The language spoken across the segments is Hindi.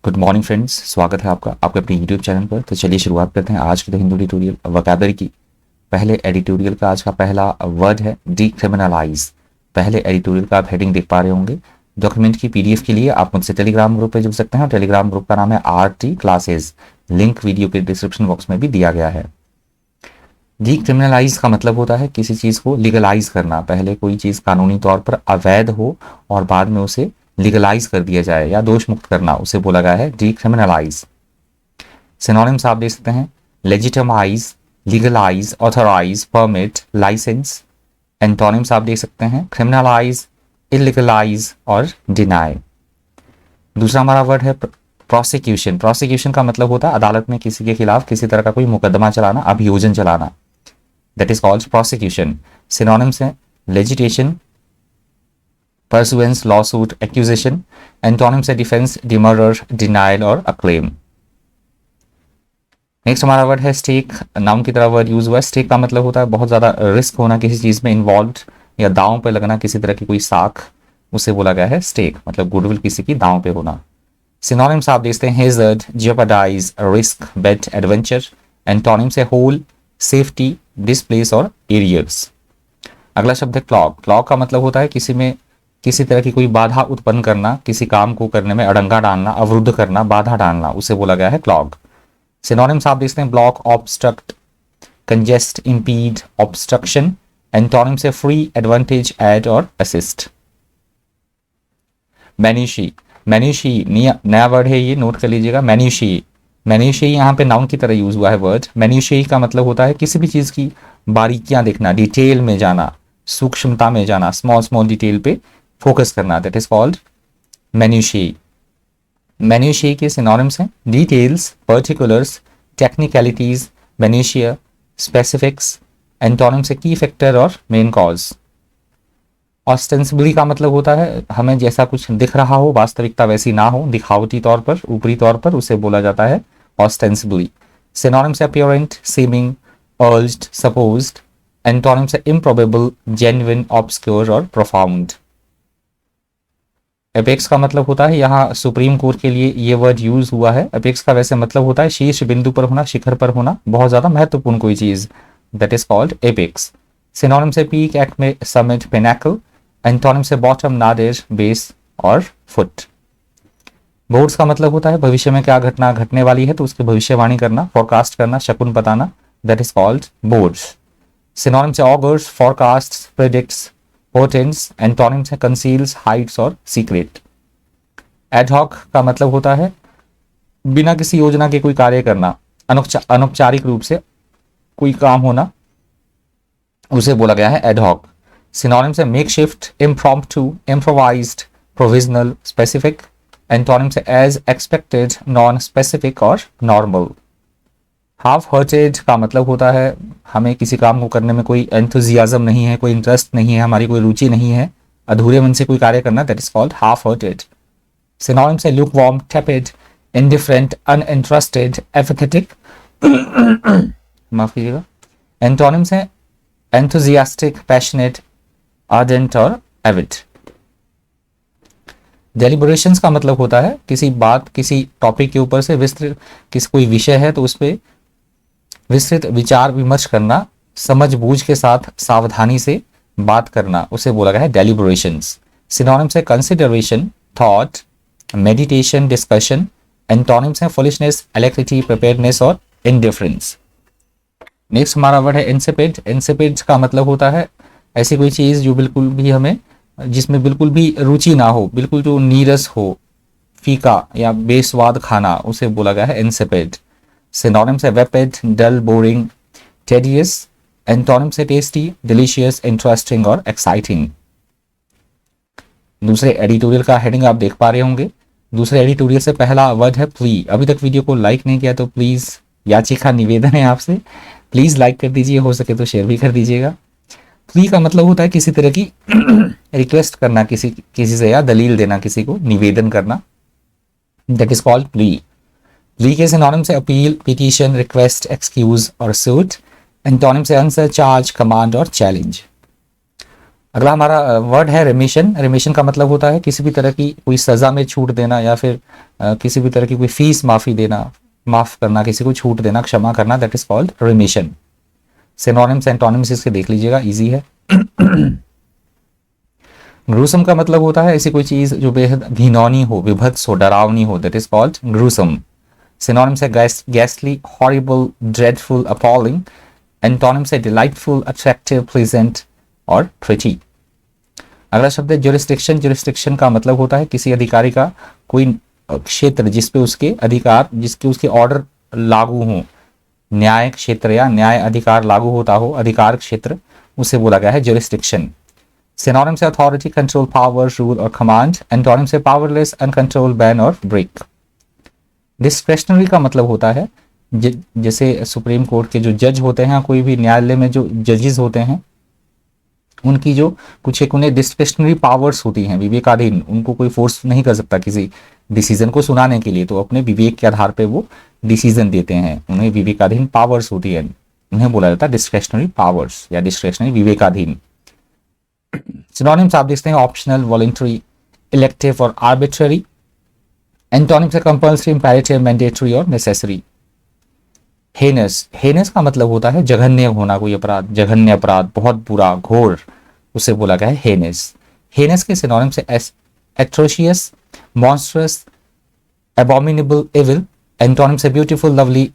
गुड मॉर्निंग फ्रेंड्स, स्वागत है आपका आपके अपने यूट्यूब चैनल पर। तो चलिए शुरुआत करते हैं आज के द हिंदू एडिटोरियल वोकैबुलरी की। पहले एडिटोरियल का आज का पहला वर्ड है डीक्रिमिनलाइज। पहले एडिटोरियल का आप हेडिंग देख पा रहे होंगे। डॉक्यूमेंट की पीडीएफ के लिए आप मुझसे टेलीग्राम ग्रुप पे जुड़ सकते हैं और टेलीग्राम ग्रुप का नाम है RT क्लासेस। लिंक वीडियो के डिस्क्रिप्शन बॉक्स में भी दिया गया है। डीक्रिमिनलाइज का मतलब होता है किसी चीज़ को लीगलाइज करना। पहले कोई चीज़ कानूनी तौर पर अवैध हो और बाद में उसे लीगलाइज कर दिया जाए या दोष मुक्त करना, उसे बोला गया है डीक्रिमिनलाइज। सिनोनिम्स आप देख सकते हैं legitimise, legalise, authorise, permit, licence. Antonyms आप देख सकते हैं क्रिमिनलाइज, इलीगलाइज और डिनाई। दूसरा हमारा वर्ड है प्रोसिक्यूशन। प्रोसिक्यूशन का मतलब होता है अदालत में किसी के खिलाफ किसी तरह का कोई मुकदमा चलाना, अभियोजन चलाना। That is called prosecution. Synonyms हैं लेजिटेशन, परसुएंस, लॉसूट, एक्यूजेशन। एंटोनिम्स है डिफेंस, डिमर्डर, डिनाइल और अक्लेम। नेक्स्ट हमारा वर्ड है स्टेक। नाउन की तरह वर्ड यूज हुआ है। स्टेक का मतलब होता है बहुत ज्यादा रिस्क होना, किसी चीज में इन्वॉल्व या दांव पे लगना, किसी तरह की कोई साख, उसे बोला गया है स्टेक। मतलब गुडविल किसी की दांव पे होना। सिनोनिम्स आप देखते हैं हेजर्ड, जेपरडाइज, रिस्क, बेट, एडवेंचर। एंटोनिम्स है होल, सेफ्टी, डिस्प्लेस और एरियर्स। अगला शब्द है क्लॉग। क्लॉग का मतलब होता है किसी में किसी तरह की कोई बाधा उत्पन्न करना, किसी काम को करने में अड़ंगा डालना, अवरुद्ध करना, बाधा डालना, उसे बोला गया है क्लॉग। सिनोनिम्स आप देखते हैं block, obstruct, congest, impede, obstruction. Antonyms है फ्री, एडवांटेज, एड और असिस्ट। मैन्यूशी। मैन्यूशी नया वर्ड है, ये नोट कर लीजिएगा। मैन्यूशी, मैन्यूशी यहाँ पे नाउन की तरह यूज हुआ है वर्ड। मैन्यूशी का मतलब होता है किसी भी चीज की बारीकियां देखना, डिटेल में जाना, सूक्ष्मता में जाना, स्मॉल स्मॉल डिटेल पे फोकस करना। That is called minutiae. Minutiae के सिनोनिम्स हैं details, particulars, technicalities, minutia, specifics. Antonyms है की फैक्टर और मेन कॉज। ऑस्टेंसिबली का मतलब होता है हमें जैसा कुछ दिख रहा हो वास्तविकता वैसी ना हो, दिखावटी तौर पर, ऊपरी तौर पर, उसे बोला जाता है ऑस्टेंसिबली। सिनोनिम्स है अपीयरेंट, सीमिंग, अर्ज्ड, सपोज्ड। एंटोनिम्स है इम्प्रोबेबल, जेन्युइन, ऑब्सक्योर और प्रोफाउंड। एपेक्स का मतलब होता है, यहाँ सुप्रीम कोर्ट के लिए ये वर्ड यूज हुआ है। एपेक्स का वैसे मतलब होता है शीर्ष बिंदु पर होना, शिखर पर होना, बहुत ज्यादा महत्वपूर्ण कोई चीज। That is called apex. Synonym से peak, acme, summit, pinnacle. Antonym से बॉटम, नादिर, बेस और फुट। बोर्ड्स का मतलब होता है भविष्य में क्या घटना घटने वाली है तो उसकी भविष्यवाणी करना, फोरकास्ट करना, शकुन बताना। That is called boards. Synonym से ऑगर्स, फोरकास्ट, प्रेडिक्ट्स, पोर्टेंट्स। एंटोनिम्स है कंसील्स, हाइड्स और सीक्रेट। एडहॉक का मतलब होता है बिना किसी योजना के कोई कार्य करना, अनौपचारिक रूप से कोई काम होना, उसे बोला गया है एडहॉक। सिनोनिम्स है makeshift, impromptu, improvised, provisional, specific. Antonyms है एज एक्सपेक्टेड, नॉन स्पेसिफिक और नॉर्मल। हाफ हर्टेड का मतलब होता है हमें किसी काम को करने में कोई एंथुजियाज्म नहीं है, कोई इंटरेस्ट नहीं है, हमारी कोई रुचि नहीं है, अधूरे मन से कोई कार्य करना। That is called half hurted. Synonyms है लुकवार्म, टेपिड, इंडिफरेंट, अनइंटरेस्टेड, एपैथेटिक। माफ कीजिएगा। एंटोनिम्स है एंथुजियास्टिक, पैशनेट, आर्डेंट और एविड। डेलिबरेशंस का मतलब होता है किसी बात, किसी टॉपिक के ऊपर से विस्तृत, किसी कोई विषय है तो उस पर विस्तृत विचार विमर्श करना, समझबूझ के साथ सावधानी से बात करना, उसे बोला गया है डेलिबरेशंस। सिनोनिम्स है consideration, thought, meditation, discussion. Antonyms है फुलिशनेस, एलेक्ट्रिटी, प्रिपेयर्डनेस और इंडिफरेंस। नेक्स्ट हमारा वर्ड है इंसिपिड। इंसिपिड का मतलब होता है ऐसी कोई चीज जो बिल्कुल भी हमें, जिसमें बिल्कुल भी रुचि ना हो, बिल्कुल जो नीरस हो, फीका या बेस्वाद खाना, उसे बोला गया है इंसिपिड। सिनोनिम्स है वेपिड, डल, बोरिंग, टेडियस। एंटोनिम्स है टेस्टी, डिलीशियस, इंटरेस्टिंग और एक्साइटिंग। दूसरे एडिटोरियल का हेडिंग आप देख पा रहे होंगे। दूसरे एडिटोरियल से पहला वर्ड है प्ली। अभी तक वीडियो को लाइक नहीं किया तो प्लीज, याचिका निवेदन है आपसे, प्लीज लाइक कर दीजिए, हो सके तो शेयर भी कर दीजिएगा। प्ली का मतलब होता है किसी तरह की रिक्वेस्ट करना, किसी से, या दलील देना, किसी को निवेदन करना। That is called plea. Plea के सिनोनिम से अपील, पिटीशन, रिक्वेस्ट, एक्सक्यूज और सूट। एंटोनिम से आंसर, चार्ज, कमांड और चैलेंज। अगला हमारा वर्ड है रिमिशन। रिमिशन का मतलब होता है किसी भी तरह की कोई सजा में छूट देना या फिर किसी भी तरह की कोई फीस माफी देना, माफ करना, किसी को छूट देना, क्षमा करना, that is called remission. Synonyms antonyms इसके देख लीजिएगा, इजी है। ग्रूसम का मतलब होता है ऐसी कोई चीज जो बेहद घिनौनी हो, विभत्स हो, डरावनी हो, that is called gruesome. Synonyms है गैस्टली, हॉरिबल, ड्रेडफुल, अपॉलिंग। एंटोनिम्स है डिलाइटफुल, अट्रैक्टिव, प्लीजेंट और प्रिटी। अगला शब्द है जुरिस्डिक्शन। जुरिस्डिक्शन का मतलब होता है किसी अधिकारी का कोई क्षेत्र जिसपे उसके अधिकार, जिसके उसके ऑर्डर लागू हो, न्याय क्षेत्र या न्याय अधिकार लागू होता हो, अधिकार क्षेत्र, उसे बोला गया है जुरिस्डिक्शन। सिनोनिम से अथॉरिटी, कंट्रोल, पावर, रूल और कमांड। एंटोनिम से पावरलेस, अनकंट्रोल, बैन और ब्रेक। डिस्क्रेशनरी का मतलब होता है जैसे सुप्रीम कोर्ट के जो जज होते हैं, कोई भी न्यायालय में जो जजेस होते हैं, उनकी जो कुछ एक उन्हें डिस्क्रेशनरी पावर्स होती हैं, विवेकाधीन, उनको कोई फोर्स नहीं कर सकता किसी डिसीजन को सुनाने के लिए, तो अपने विवेक के आधार पे वो डिसीजन देते हैं, उन्हें विवेकाधीन पावर्स होती है, उन्हें बोला जाता है डिस्क्रेशनरी पावर्स या डिस्क्रेशनरी, विवेकाधीन। सिनोनिम्स आप देखते हैं ऑप्शनल, वॉलंटरी, इलेक्टिव और आर्बिट्ररी। एंटोनिम्स है कंपल्सरी, इंपेरेटिव, मैंडेटरी और नेसेसरी। हेनस, हेनस का मतलब होता है जघन्य होना, कोई अपराध, जघन्य अपराध, बहुत बुरा, घोर, उसे बोला गया है हेनस। हेनस के सिनोनिम्स है atrocious, monstrous, abominable, evil. Antonyms है ब्यूटीफुल, लवली,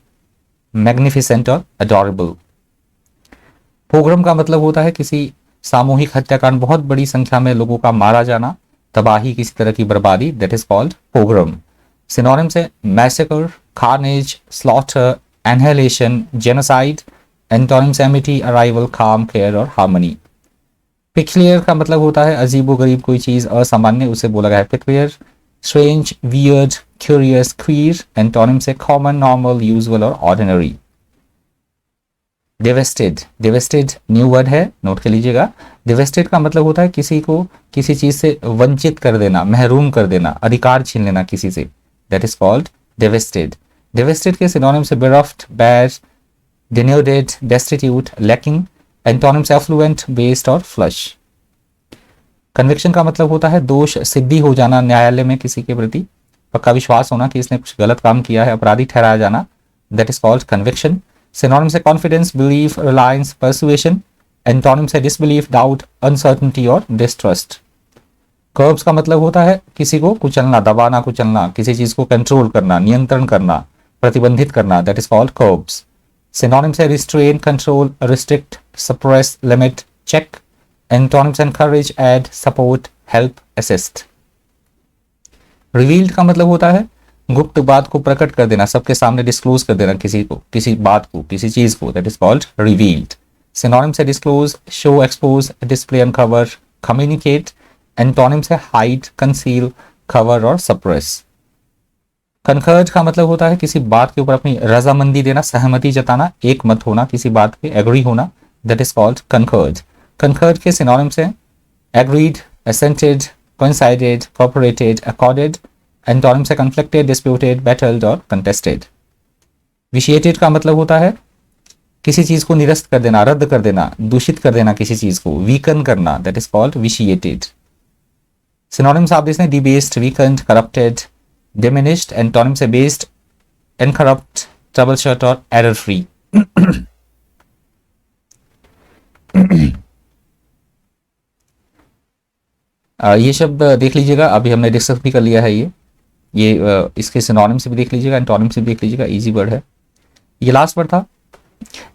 मैग्निफिसेंट और अडोरेबल। पोग्राम का मतलब होता है किसी सामूहिक हत्याकांड, बहुत बड़ी संख्या में लोगों का मारा जाना, तबाही, किसी तरह की बर्बादी, that is called pogrom. Synonyms है massacre, carnage, slaughter, annihilation, genocide. Antonyms amity, arrival, calm, care और हार्मनी। पिक्लियर का मतलब होता है अजीबो गरीब, कोई चीज असामान्य, उसे बोला गया है peculiar. Strange, weird, curious, queer. Antonyms है कॉमन, नॉर्मल, यूजुअल और ordinary. Divested, divested new word है, नोट कर लीजिएगा। डिवेस्टेड का मतलब होता है किसी को किसी चीज से वंचित कर देना, महरूम कर देना, अधिकार छीन लेना किसी से, that is called divested. Divested के सिनोनिम्स से bereft, bad, denuded, destitute, lacking. Antonyms affluent, based और फ्लश। कन्विक्शन का मतलब होता है दोष सिद्धि हो जाना, न्यायालय में किसी के प्रति पक्का विश्वास होना कि इसने कुछ गलत काम किया है, अपराधी ठहराया जाना, that is called conviction. Synonyms है confidence, belief, reliance, persuasion. Antonyms है डिसबिलीफ, डाउट, अनसर्टेनिटी और डिस्ट्रस्ट। कर्ब्स का मतलब होता है किसी को कुचलना, दबाना, कुचलना, किसी चीज को कंट्रोल करना, नियंत्रण करना, प्रतिबंधित करना, that is called curbs. Synonyms है restrain, control, restrict, suppress, limit, check. Antonyms encourage, aid, support, help, assist. Revealed का मतलब होता है गुप्त बात को प्रकट कर देना, सबके सामने डिस्क्लोज कर देना किसी को, किसी बात को, किसी चीज को, that is called revealed. Synonyms है disclose, show, expose, display, uncover, communicate. Antonyms है हाइड, कंसील, कवर और सप्रेस। कनकर्ड का मतलब होता है किसी बात के ऊपर अपनी रजामंदी देना, सहमति जताना, एक मत होना, किसी बात पे एग्री होना, that is called conquered. Conquered के सिनोनिम्स है agreed, assented, coincided, cooperated, accorded। Antonyms है conflicted, disputed, battled और contested। विशिएटेड का मतलब होता है किसी चीज को निरस्त कर देना, रद्द कर देना, दूषित कर देना किसी चीज को, वीकन करना, दैट इज कॉल्ड विशिएटेड। सिनोनिम्स आप देखते हैं debased, weekend, corrupted, diminished. Antonyms है बेस्ड, इनकरप्ट, ट्रबलशूट और एरर फ्री। ये शब्द देख लीजिएगा, अभी हमने डिस्कस भी कर लिया है ये इसके सिनोनिम से भी देख लीजिएगा, एंटोनिम से भी देख लीजिएगा, इजी वर्ड है। ये लास्ट वर्ड था,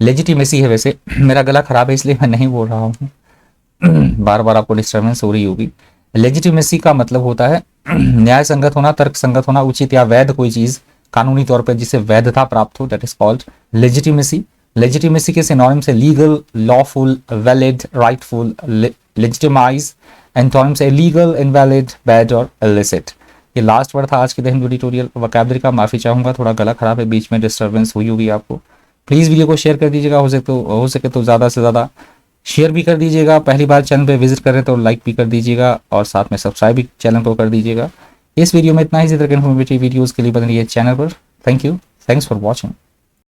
लेजिटिमेसी है। वैसे मेरा गला खराब है इसलिए मैं नहीं बोल रहा हूँ, बार बार आपको डिस्टर्बेंस हो रही होगी। लेजिटिमेसी का मतलब होता है न्याय संगत होना, तर्क संगत होना, उचित या वैध कोई चीज कानूनी तौर पर जिसे वैधता प्राप्त हो, that is called legitimacy. Legitimacy के सिनोनिम से legal, lawful, valid, rightful, legitimise. Antonym से लीगल, इनवैलिड, बैड और इलिसिट। ये लास्ट वर्ड था आज के द हिंदू ट्यूटोरियल वोकैबुलरी का। माफी चाहूंगा, थोड़ा गला खराब है, बीच में डिस्टर्बेंस हुई होगी आपको। प्लीज वीडियो को शेयर कर दीजिएगा, हो सके तो ज्यादा से ज्यादा शेयर भी कर दीजिएगा। पहली बार चैनल पे विजिट करें तो लाइक भी कर दीजिएगा और साथ में सब्सक्राइब भी चैनल को कर दीजिएगा। इस वीडियो में इतना ही। इसी तरह के इन्फॉर्मेटिव वीडियोस के लिए बने रहिए चैनल पर। Thank you, thanks for watching.